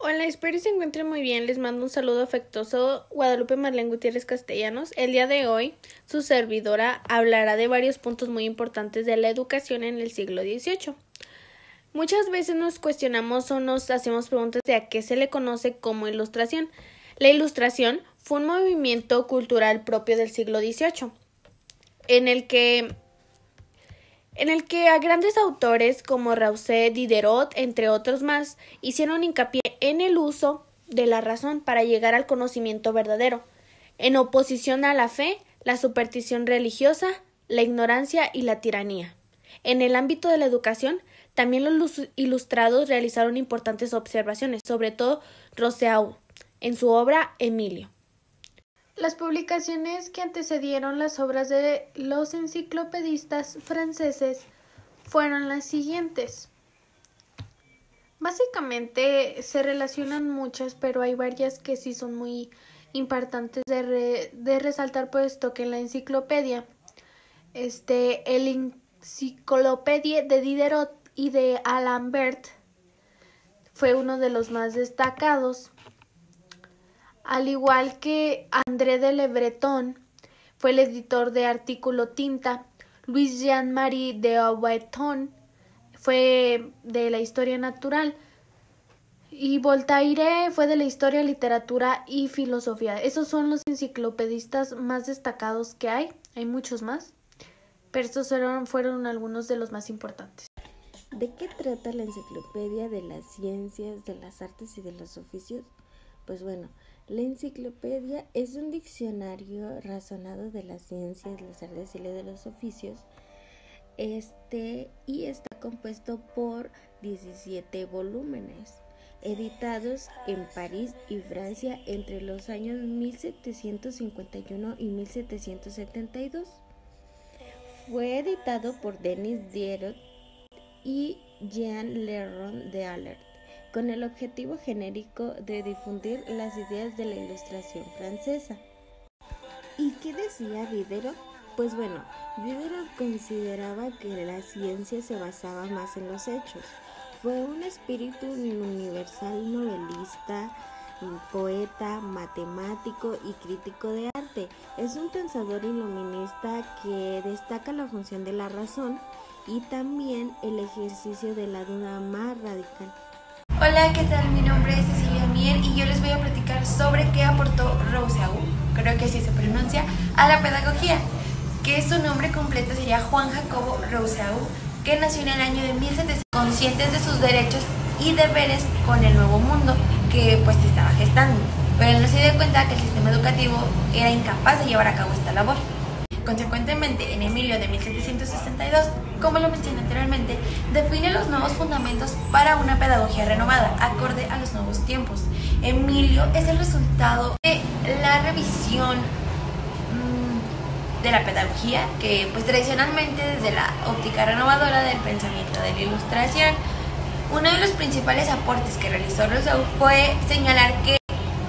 Hola, espero que se encuentren muy bien. Les mando un saludo afectuoso, Guadalupe Marlene Gutiérrez Castellanos. El día de hoy, su servidora hablará de varios puntos muy importantes de la educación en el siglo XVIII. Muchas veces nos cuestionamos o nos hacemos preguntas de a qué se le conoce como Ilustración. La Ilustración fue un movimiento cultural propio del siglo XVIII, en el que a grandes autores como Rousseau, Diderot, entre otros más, hicieron hincapié en el uso de la razón para llegar al conocimiento verdadero, en oposición a la fe, la superstición religiosa, la ignorancia y la tiranía. En el ámbito de la educación, también los ilustrados realizaron importantes observaciones, sobre todo Rousseau, en su obra Emilio. Las publicaciones que antecedieron las obras de los enciclopedistas franceses fueron las siguientes. Básicamente se relacionan muchas, pero hay varias que sí son muy importantes de resaltar, puesto que en la enciclopedia, el Enciclopedia de Diderot y de Alembert fue uno de los más destacados. Al igual que André de Le Breton fue el editor de Artículo Tinta, Louis Jean-Marie de Aubeton fue de la historia natural y Voltaire fue de la historia, literatura y filosofía. Esos son los enciclopedistas más destacados que hay muchos más, pero estos fueron algunos de los más importantes. ¿De qué trata la enciclopedia de las ciencias, de las artes y de los oficios? Pues bueno, la enciclopedia es un diccionario razonado de las ciencias, las artes y de los oficios, y está compuesto por 17 volúmenes, editados en París y Francia entre los años 1751 y 1772. Fue editado por Denis Diderot y Jean Leron de Alert, con el objetivo genérico de difundir las ideas de la Ilustración francesa. ¿Y qué decía Diderot? Pues bueno, Diderot consideraba que la ciencia se basaba más en los hechos. Fue un espíritu universal novelista, poeta, matemático y crítico de arte. Es un pensador iluminista que destaca la función de la razón y también el ejercicio de la duda más radical. Hola, ¿qué tal? Mi nombre es Cecilia Mier y yo les voy a platicar sobre qué aportó Rousseau, creo que así se pronuncia, a la pedagogía, que su nombre completo sería Juan Jacobo Rousseau, que nació en el año de 1700, conscientes de sus derechos y deberes con el nuevo mundo que pues se estaba gestando, pero él no se dio cuenta que el sistema educativo era incapaz de llevar a cabo esta labor. Consecuentemente, en Emilio de 1762, como lo mencioné anteriormente, define los nuevos fundamentos para una pedagogía renovada, acorde a los nuevos tiempos. Emilio es el resultado de la revisión de la pedagogía, que pues tradicionalmente desde la óptica renovadora del pensamiento de la Ilustración. Uno de los principales aportes que realizó Rousseau fue señalar que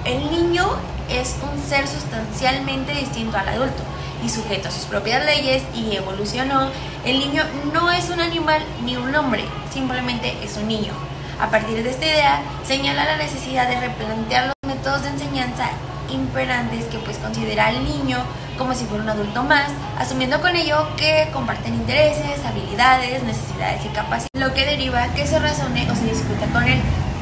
el niño es un ser sustancialmente distinto al adulto y sujeto a sus propias leyes, y evolucionó. El niño no es un animal ni un hombre, simplemente es un niño. A partir de esta idea, señala la necesidad de replantear los métodos de enseñanza imperantes, que pues considera al niño como si fuera un adulto más, asumiendo con ello que comparten intereses, habilidades, necesidades y capacidades, lo que deriva que se razone o se discuta con él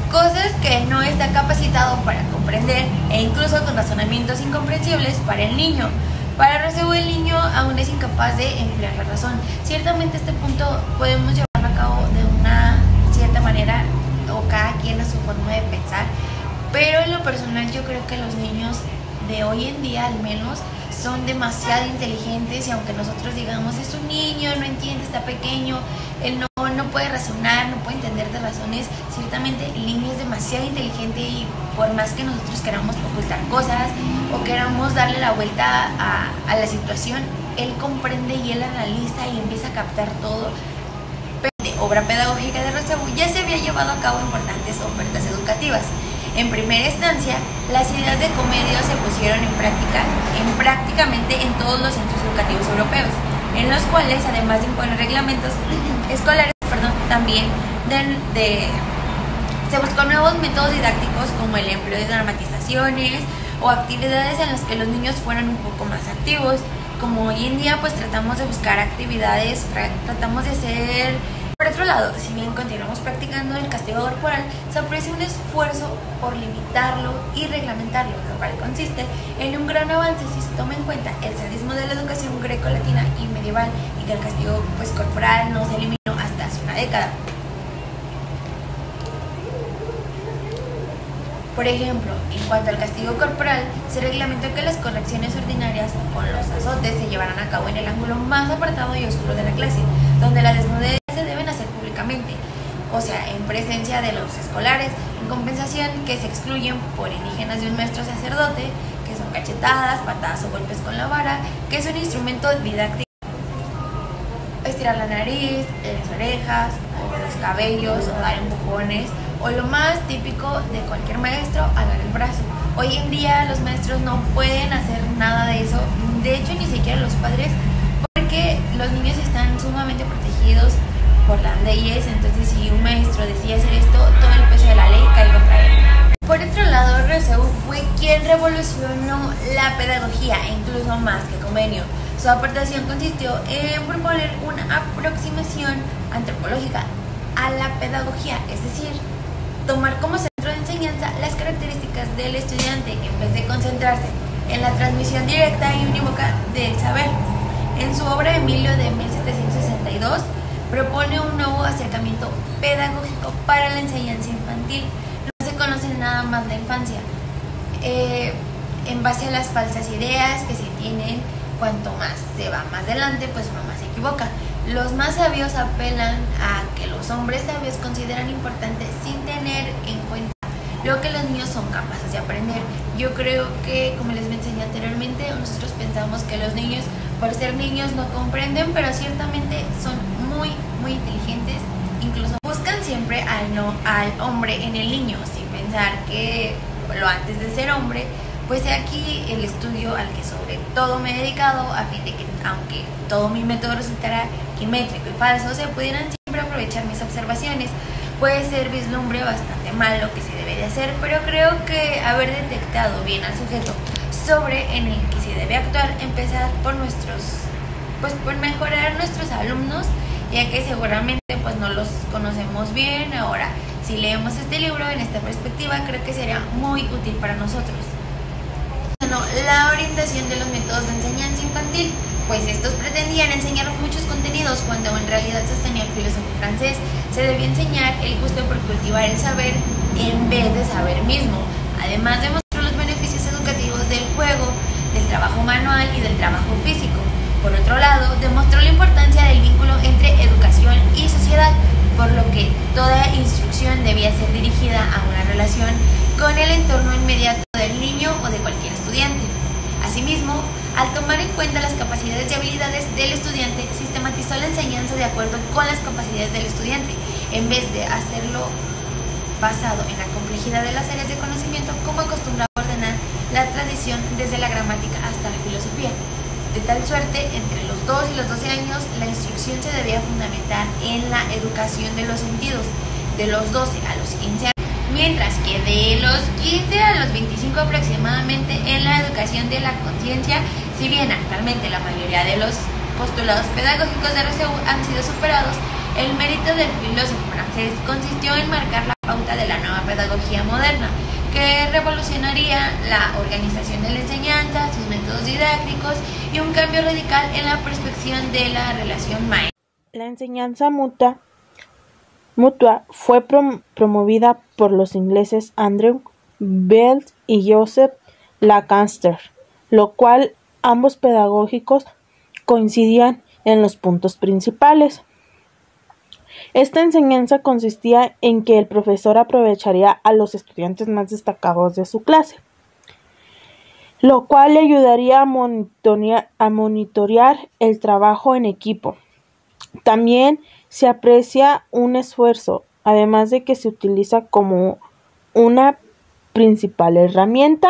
cosas que no está capacitado para comprender, e incluso con razonamientos incomprensibles para el niño. Para Rousseau, el niño aún es incapaz de emplear la razón. Ciertamente este punto podemos llevarlo a cabo de una cierta manera, o cada quien a su forma de pensar, pero en lo personal yo creo que los niños de hoy en día al menos son demasiado inteligentes, y aunque nosotros digamos es un niño, no entiende, está pequeño, él no puede razonar, no puede entender de razones, ciertamente el niño es demasiado inteligente, y por más que nosotros queramos ocultar cosas o queramos darle la vuelta a la situación, él comprende y él analiza y empieza a captar todo. De obra pedagógica de Rousseau ya se había llevado a cabo importantes ofertas educativas. En primera instancia, las ideas de Comedio se pusieron en práctica prácticamente en todos los centros educativos europeos, en los cuales, además de imponer reglamentos escolares, también Se buscó nuevos métodos didácticos como el empleo de dramatizaciones o actividades en las que los niños fueran un poco más activos. Como hoy en día pues tratamos de buscar actividades, tratamos de hacer... Por otro lado, si bien continuamos practicando el castigo corporal, se aprecia un esfuerzo por limitarlo y reglamentarlo, lo cual consiste en un gran avance si se toma en cuenta el sadismo de la educación greco-latina y medieval, y que el castigo corporal no se eliminó hasta hace una década. Por ejemplo, en cuanto al castigo corporal, se reglamentó que las correcciones ordinarias con los azotes se llevarán a cabo en el ángulo más apartado y oscuro de la clase, donde las desnudez se deben hacer públicamente, o sea, en presencia de los escolares, en compensación que se excluyen por indígenas de un maestro sacerdote, que son cachetadas, patadas o golpes con la vara, que es un instrumento didáctico. Estirar la nariz, las orejas, o los cabellos, o dar empujones, o lo más típico de cualquier maestro, alar el brazo. Hoy en día los maestros no pueden hacer nada de eso, de hecho ni siquiera los padres, porque los niños están sumamente protegidos por las leyes, entonces si un maestro decide hacer esto, todo el peso de la ley cae contra él. Por otro lado, Rousseau fue quien revolucionó la pedagogía, incluso más que Comenio. Su aportación consistió en proponer una aproximación antropológica a la pedagogía, es decir, tomar como centro de enseñanza las características del estudiante en vez de concentrarse en la transmisión directa y unívoca del saber. En su obra Emilio de 1762 propone un nuevo acercamiento pedagógico para la enseñanza infantil. No se conoce nada más la infancia. En base a las falsas ideas que se tienen, cuanto más se va más adelante, pues uno más se equivoca. Los más sabios apelan a que los hombres sabios consideran importante sin tener en cuenta lo que los niños son capaces de aprender. Yo creo que, como les mencioné anteriormente, nosotros pensamos que los niños, por ser niños, no comprenden, pero ciertamente son muy inteligentes. Incluso buscan siempre al hombre en el niño, sin pensar que lo antes de ser hombre. Pues he aquí el estudio al que sobre todo me he dedicado, a fin de que, aunque todo mi método resultara quimétrico y falso, se pudieran siempre aprovechar mis observaciones. Puede ser vislumbre bastante mal lo que se debe de hacer, pero creo que haber detectado bien al sujeto sobre en el que se debe actuar, empezar por por mejorar nuestros alumnos, ya que seguramente pues no los conocemos bien. Ahora, si leemos este libro en esta perspectiva, creo que sería muy útil para nosotros. La orientación de los métodos de enseñanza infantil, pues estos pretendían enseñar muchos contenidos cuando en realidad sostenía el filósofo francés. Se debía enseñar el gusto por cultivar el saber en vez de saber mismo. Además demostró los beneficios educativos del juego, del trabajo manual y del trabajo físico. Por otro lado, demostró la importancia del vínculo entre educación y sociedad, por lo que toda instrucción debía ser dirigida a una relación con el entorno inmediato del niño o de cualquier estudiante. Asimismo, al tomar en cuenta las capacidades y habilidades del estudiante, sistematizó la enseñanza de acuerdo con las capacidades del estudiante, en vez de hacerlo basado en la complejidad de las áreas de conocimiento, como acostumbraba a ordenar la tradición desde la gramática hasta la filosofía. De tal suerte, entre los 2 y los 12 años, la instrucción se debía fundamentar en la educación de los sentidos, de los 12 a los 15 años, mientras que de los 15 a los 25 aproximadamente en la educación de la conciencia. Si bien actualmente la mayoría de los postulados pedagógicos de Rousseau han sido superados, el mérito del filósofo francés consistió en marcar la pauta de la nueva pedagogía moderna, que revolucionaría la organización de la enseñanza, sus métodos didácticos y un cambio radical en la perspectiva de la relación maestro. La enseñanza mutua fue promovida por los ingleses Andrew Bell y Joseph Lancaster, lo cual ambos pedagógicos coincidían en los puntos principales. Esta enseñanza consistía en que el profesor aprovecharía a los estudiantes más destacados de su clase, lo cual le ayudaría a monitorear el trabajo en equipo. También se aprecia un esfuerzo, además de que se utiliza como una principal herramienta,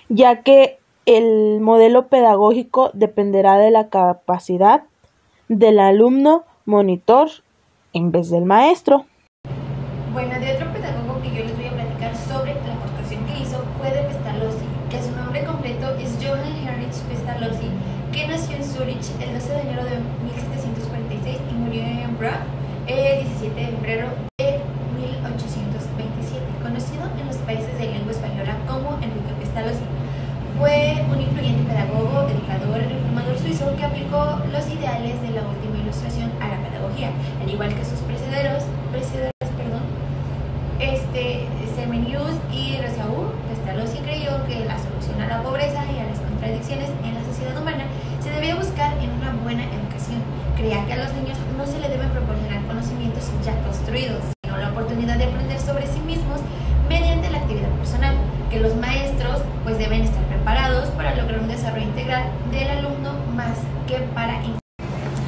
ya que el modelo pedagógico dependerá de la capacidad del alumno monitor en vez del maestro. Bueno, de otro pedagogo que yo les voy a platicar sobre la aportación que hizo fue de Pestalozzi, que su nombre completo es Johann Heinrich Pestalozzi, que nació en Zurich el 12 de enero de 1746 y murió en Brugg el 17 de febrero de 1827, conocido en los países de lengua española como Enrique Pestalozzi. Fue un influyente pedagogo, educador y reformador suizo que aplicó los ideales de la última ilustración a la pedagogía, al igual que sus precededores, Semenius y Rousseau. Pestalozzi creyó que la solución a la pobreza y a las contradicciones en la sociedad humana se debía buscar en una buena educación. Creía que a los niños no se les deben proporcionar conocimientos ya construidos, sino la oportunidad de aprender sobre sí mismos mediante la actividad personal, que los maestros pues deben estar preparados para lograr un desarrollo integral del alumno más que para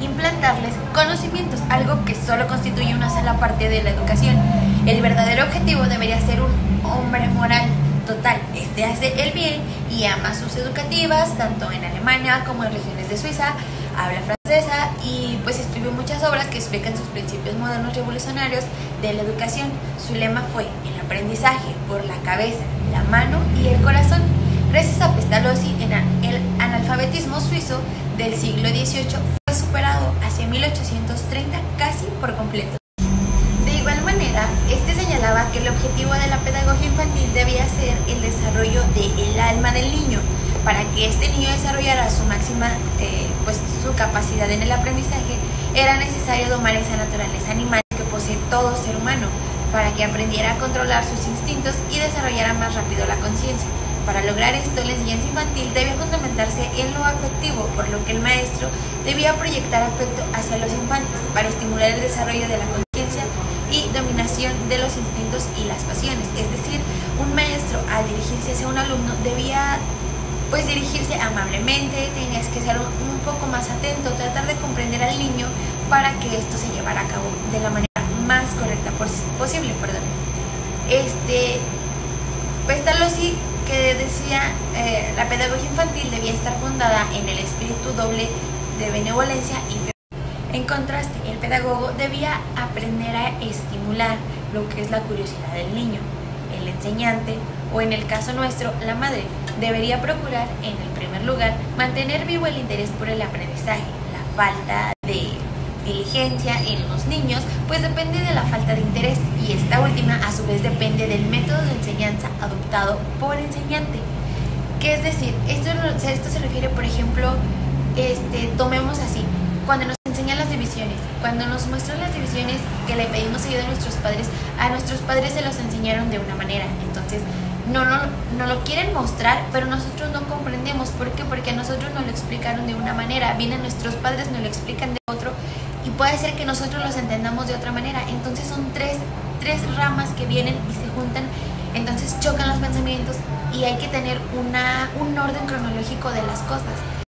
implantarles conocimientos, algo que solo constituye una sola parte de la educación. El verdadero objetivo debería ser un hombre moral total. Este hace el bien y ama sus educativas, tanto en Alemania como en regiones de Suiza, habla francesa y pues escribió muchas obras que explican sus principios modernos revolucionarios de la educación. Su lema fue el aprendizaje por la cabeza, la mano y el corazón. Gracias a Pestalozzi, el analfabetismo suizo del siglo XVIII fue superado hacia 1830 casi por completo. De igual manera, este señalaba que el objetivo de la pedagogía infantil debía ser el desarrollo del alma del niño. Para que este niño desarrollara su máxima su capacidad en el aprendizaje, era necesario domar esa naturaleza animal que posee todo ser humano, para que aprendiera a controlar sus instintos y desarrollara más rápido la conciencia. Para lograr esto, la enseñanza infantil debía fundamentarse en lo afectivo, por lo que el maestro debía proyectar afecto hacia los infantes para estimular el desarrollo de la conciencia y dominación de los instintos y las pasiones. Es decir, un maestro al dirigirse hacia un alumno debía dirigirse amablemente, tenías que ser un poco más atento, tratar de comprender al niño para que esto se llevara a cabo de la manera más correcta posible. Pestalozzi que decía la pedagogía infantil debía estar fundada en el espíritu doble de benevolencia y fe. En contraste, el pedagogo debía aprender a estimular lo que es la curiosidad del niño. El enseñante, o en el caso nuestro, la madre, debería procurar, en el primer lugar, mantener vivo el interés por el aprendizaje. La falta de diligencia en los niños pues depende de la falta de interés, y esta última a su vez depende del método de enseñanza adoptado por el enseñante. ¿Qué es decir? Esto se refiere, por ejemplo, tomemos así, cuando nos enseñan las divisiones, cuando nos muestran las divisiones que le pedimos ayuda a nuestros padres se los enseñaron de una manera, entonces no lo quieren mostrar, pero nosotros no comprendemos. ¿Por qué? Porque a nosotros nos lo explicaron de una manera, vienen nuestros padres, nos lo explican de otro, y puede ser que nosotros los entendamos de otra manera. Entonces son tres ramas que vienen y se juntan, entonces chocan los pensamientos y hay que tener un orden cronológico de las cosas.